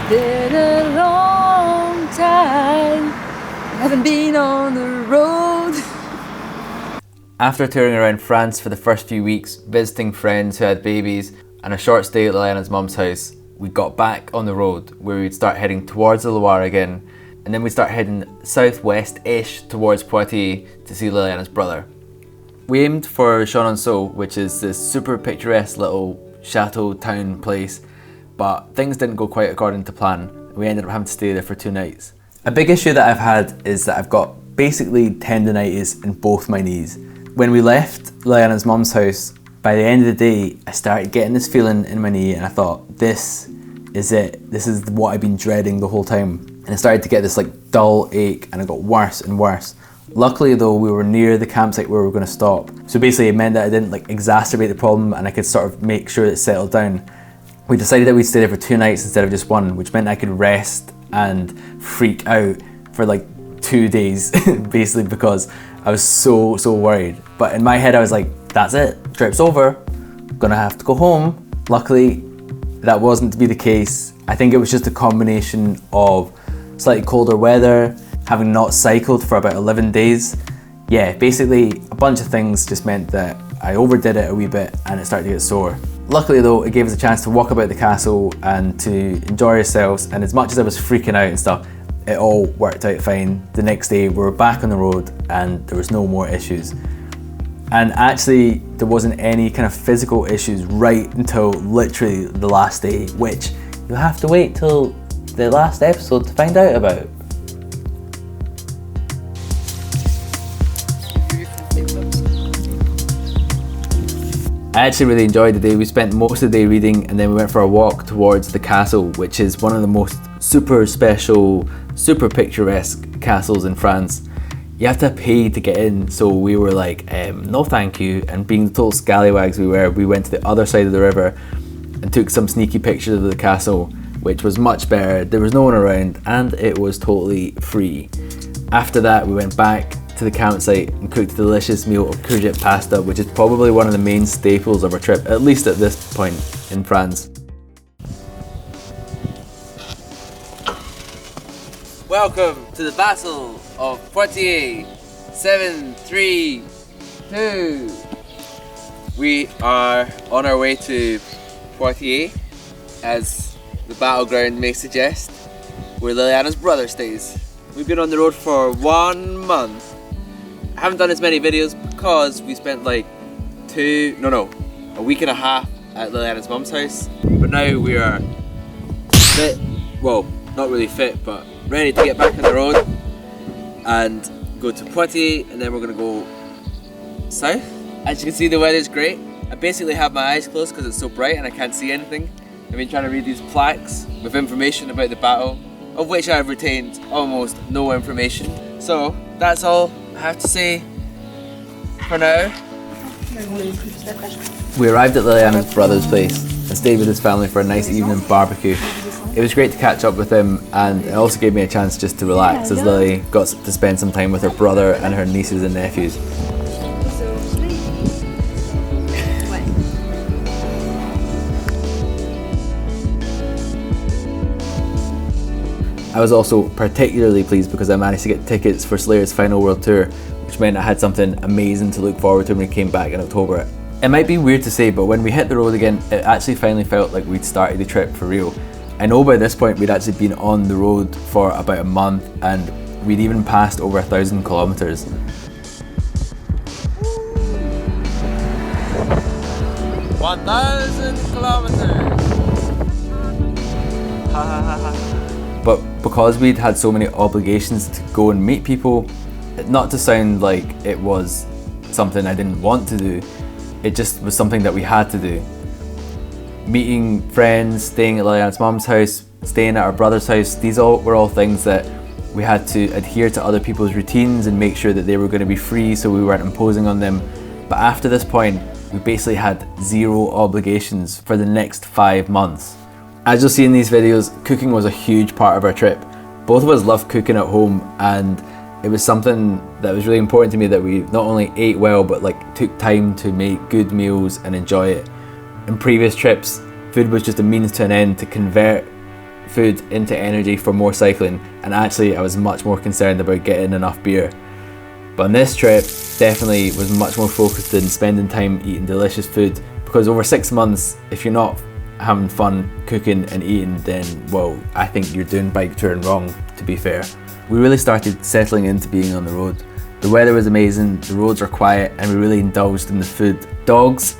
Been a long time, haven't been on the road. After touring around France for the first few weeks, visiting friends who had babies, and a short stay at Liliana's mum's house, we got back on the road where we'd start heading towards the Loire again, and then we'd start heading southwest-ish towards Poitiers to see Liliana's brother. We aimed for Chenonceaux, which is this super picturesque little chateau town place, but things didn't go quite according to plan. We ended up having to stay there for 2 nights. A big issue that I've had is that I've got basically tendonitis in both my knees. When we left Liliana's mum's house, by the end of the day, I started getting this feeling in my knee and I thought, this is it. This is what I've been dreading the whole time. And I started to get this like dull ache and it got worse and worse. Luckily though, we were near the campsite where we were going to stop. So basically it meant that I didn't like exacerbate the problem and I could sort of make sure it settled down. We decided that we'd stay there for 2 nights instead of just one, which meant I could rest and freak out for like 2 days, basically because I was so worried. But in my head I was like, that's it, trip's over, gonna have to go home. Luckily, that wasn't to be the case. I think it was just a combination of slightly colder weather, having not cycled for about 11 days. Yeah, basically a bunch of things just meant that I overdid it a wee bit and it started to get sore. Luckily though, it gave us a chance to walk about the castle and to enjoy ourselves, and as much as I was freaking out and stuff, it all worked out fine. The next day we were back on the road and there was no more issues. And actually there wasn't any kind of physical issues right until literally the last day, which you'll have to wait till the last episode to find out about. I actually really enjoyed the day. We spent most of the day reading and then we went for a walk towards the castle, which is one of the most super special, super picturesque castles in France. You have to pay to get in, so we were like, no thank you, and being the total scallywags we went to the other side of the river and took some sneaky pictures of the castle, which was much better. There was no one around and it was totally free. After that we went back to the campsite and cooked a delicious meal of courgette pasta, which is probably one of the main staples of our trip, at least at this point in France. Welcome to the Battle of Poitiers, 732. We are on our way to Poitiers, as the battleground may suggest, where Liliana's brother stays. We've been on the road for 1 month. I haven't done as many videos because we spent like a week and a half at Liliana's mum's house. But now we are fit, well, not really fit, but ready to get back on the road and go to Poitiers, and then we're gonna go south. As you can see, the weather's great. I basically have my eyes closed because it's so bright and I can't see anything. I've been trying to read these plaques with information about the battle, of which I've retained almost no information. So that's all I have to say for now. We arrived at Liliana's brother's place and stayed with his family for a nice evening barbecue. It was great to catch up with him, and it also gave me a chance just to relax as Lily got to spend some time with her brother and her nieces and nephews. I was also particularly pleased because I managed to get tickets for Slayer's final world tour, which meant I had something amazing to look forward to when we came back in October. It might be weird to say, but when we hit the road again, it actually finally felt like we'd started the trip for real. I know by this point we'd actually been on the road for about a month and we'd even passed over 1,000 kilometers. But because we'd had so many obligations to go and meet people, not to sound like it was something I didn't want to do, it just was something that we had to do. Meeting friends, staying at Liliana's mum's house, staying at our brother's house, these were all things that we had to adhere to other people's routines and make sure that they were going to be free so we weren't imposing on them. But after this point, we basically had 0 obligations for the next 5 months. As you'll see in these videos, cooking was a huge part of our trip. Both of us love cooking at home, and it was something that was really important to me that we not only ate well, but like took time to make good meals and enjoy it. In previous trips, food was just a means to an end to convert food into energy for more cycling, and actually I was much more concerned about getting enough beer. But on this trip, definitely was much more focused on spending time eating delicious food, because over 6 months, if you're not having fun cooking and eating, then, well, I think you're doing bike touring wrong, to be fair. We really started settling into being on the road. The weather was amazing, the roads were quiet, and we really indulged in the food. Dogs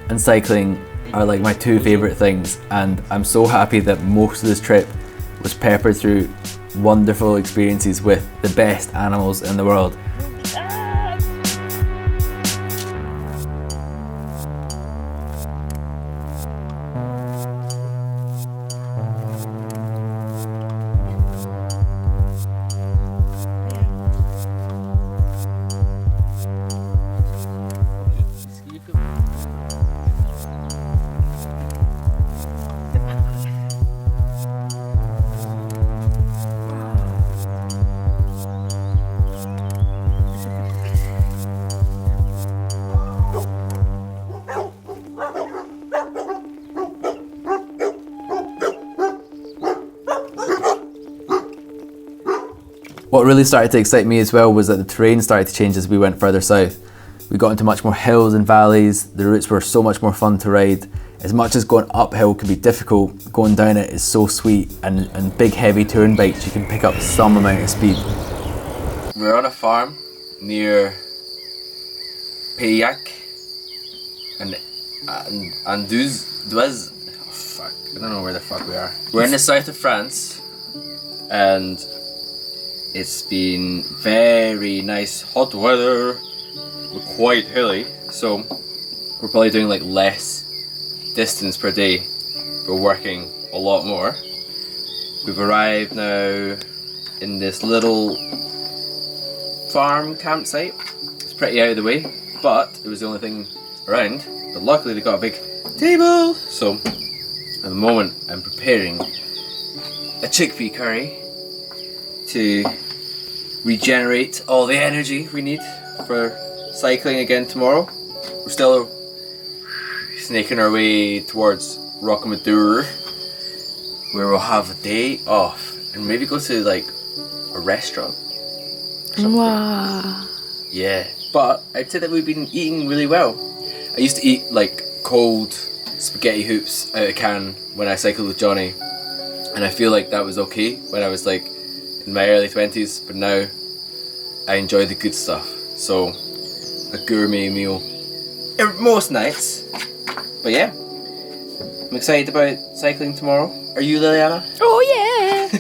and cycling are like my two favourite things, and I'm so happy that most of this trip was peppered through wonderful experiences with the best animals in the world. What really started to excite me as well was that the terrain started to change as we went further south. We got into much more hills and valleys, the routes were so much more fun to ride. As much as going uphill can be difficult, going down it is so sweet, and big heavy touring bikes you can pick up some amount of speed. We're on a farm near Payac and Duez. Oh fuck, I don't know where the fuck we are. We're in the south of France, and it's been very nice hot weather. We're quite hilly, so we're probably doing like less distance per day. We're working a lot more. We've arrived now in this little farm campsite. It's pretty out of the way, but it was the only thing around. But luckily they got a big table. So at the moment I'm preparing a chickpea curry to regenerate all the energy we need for cycling again tomorrow. We're still snaking our way towards Rocamadour, where we'll have a day off and maybe go to like a restaurant or something. Wow. Yeah, but I'd say that we've been eating really well. I used to eat like cold spaghetti hoops out of a can when I cycled with Johnny, and I feel like that was okay when I was like in my early 20s, but now I enjoy the good stuff. So a gourmet meal most nights. But yeah, I'm excited about cycling tomorrow. Are you, Liliana? Oh yeah.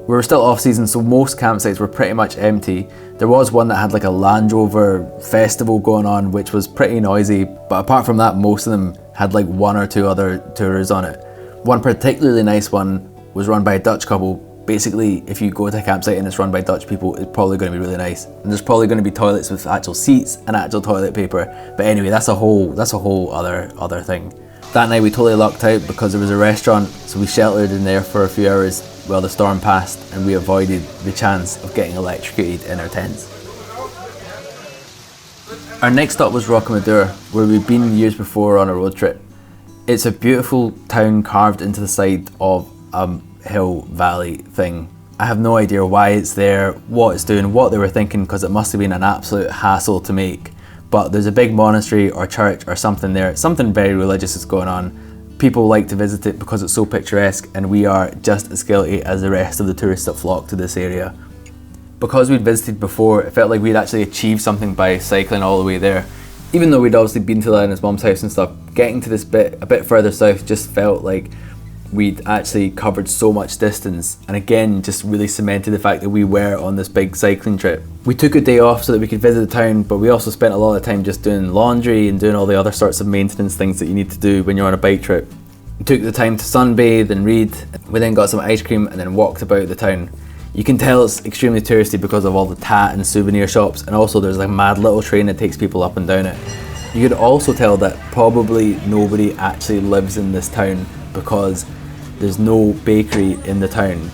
We were still off season, so most campsites were pretty much empty. There was one that had like a Land Rover festival going on, which was pretty noisy, but apart from that, most of them had like one or two other tourers on it. One particularly nice one was run by a Dutch couple. Basically, if you go to a campsite and it's run by Dutch people, it's probably going to be really nice. And there's probably going to be toilets with actual seats and actual toilet paper. But anyway, that's a whole other thing. That night we totally lucked out because there was a restaurant, so we sheltered in there for a few hours while the storm passed, and we avoided the chance of getting electrocuted in our tents. Our next stop was Rocamadour, where we'd been years before on a road trip. It's a beautiful town carved into the side of a hill valley thing. I have no idea why it's there, what it's doing, what they were thinking, because it must have been an absolute hassle to make. But there's a big monastery or church or something there, something very religious is going on. People like to visit it because it's so picturesque, and we are just as guilty as the rest of the tourists that flock to this area. Because we'd visited before, it felt like we'd actually achieved something by cycling all the way there. Even though we'd obviously been to Liliana's mum's house and stuff, getting to this bit, a bit further south, just felt like we'd actually covered so much distance, and again just really cemented the fact that we were on this big cycling trip. We took a day off so that we could visit the town, but we also spent a lot of time just doing laundry and doing all the other sorts of maintenance things that you need to do when you're on a bike trip. We took the time to sunbathe and read. We then got some ice cream and then walked about the town. You can tell it's extremely touristy because of all the tat and souvenir shops, and also there's like a mad little train that takes people up and down it. You could also tell that probably nobody actually lives in this town because there's no bakery in the town.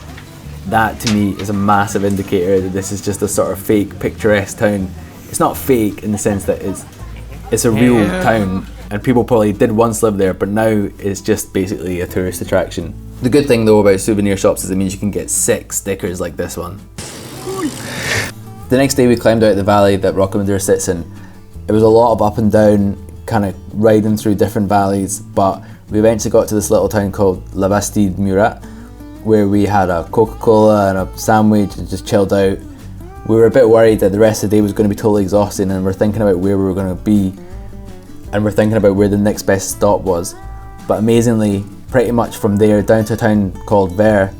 That to me is a massive indicator that this is just a sort of fake picturesque town. it's not fake in the sense that it's a real town, and people probably did once live there, but now it's just basically a tourist attraction. The good thing though about souvenir shops is it means you can get sick stickers like this one. The next day we climbed out the valley that Rocamadour sits in. It was a lot of up and down, kind of riding through different valleys, but we eventually got to this little town called La Bastide Murat, where we had a Coca-Cola and a sandwich and just chilled out. We were a bit worried that the rest of the day was going to be totally exhausting, and we're thinking about where we were going to be, and we're thinking about where the next best stop was. But amazingly, pretty much from there down to a town called Ver,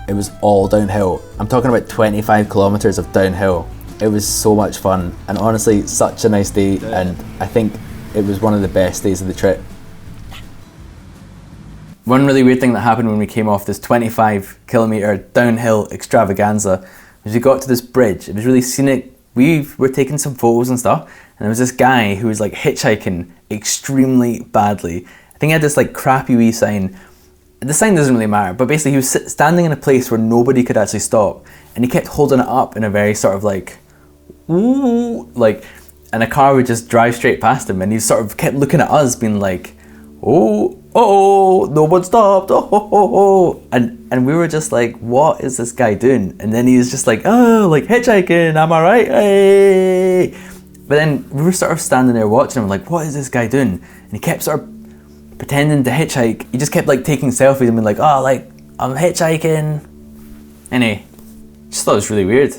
it was all downhill. I'm talking about 25 kilometers of downhill. It was so much fun, and honestly such a nice day, and I think it was one of the best days of the trip. One really weird thing that happened when we came off this 25 kilometer downhill extravaganza was we got to this bridge. It was really scenic. We were taking some photos and stuff, and there was this guy who was like hitchhiking extremely badly. I think he had this like crappy wee sign. The sign doesn't really matter, but basically he was standing in a place where nobody could actually stop, and he kept holding it up in a very sort of like, ooh, like, and a car would just drive straight past him, and he sort of kept looking at us being like, oh, no one stopped, oh. And we were just like, what is this guy doing? And then he was just like, oh, like hitchhiking, am I right? Hey. But then we were sort of standing there watching him like, what is this guy doing? And he kept sort of pretending to hitchhike. He just kept like taking selfies and being like, oh, like, I'm hitchhiking. Anyway, just thought it was really weird.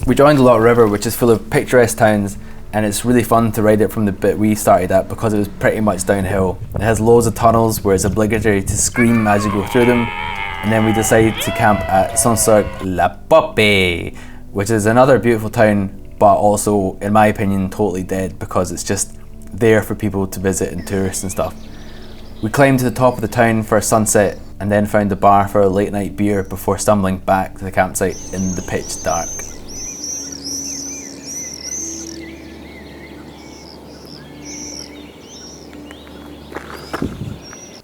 We joined the Loire River, which is full of picturesque towns, and it's really fun to ride it from the bit we started at because it was pretty much downhill. It has loads of tunnels where it's obligatory to scream as you go through them, and then we decided to camp at Saint Cirq Lapopie, which is another beautiful town, but also, in my opinion, totally dead because it's just there for people to visit and tourists and stuff. We climbed to the top of the town for a sunset and then found a bar for a late night beer before stumbling back to the campsite in the pitch dark.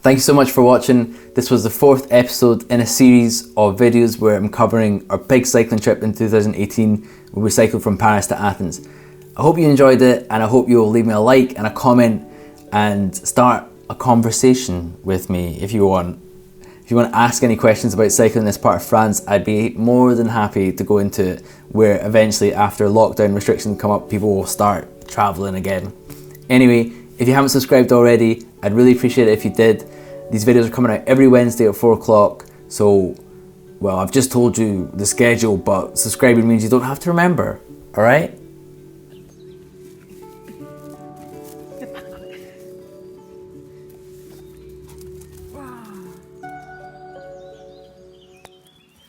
Thank you so much for watching. This was the 4th episode in a series of videos where I'm covering our big cycling trip in 2018 where we cycled from Paris to Athens. I hope you enjoyed it, and I hope you'll leave me a like and a comment and start a conversation with me if you want. If you want to ask any questions about cycling in this part of France, I'd be more than happy to go into it, where eventually after lockdown restrictions come up, people will start traveling again. Anyway, if you haven't subscribed already, I'd really appreciate it if you did. These videos are coming out every Wednesday at 4 o'clock, so, well, I've just told you the schedule, but subscribing means you don't have to remember, alright?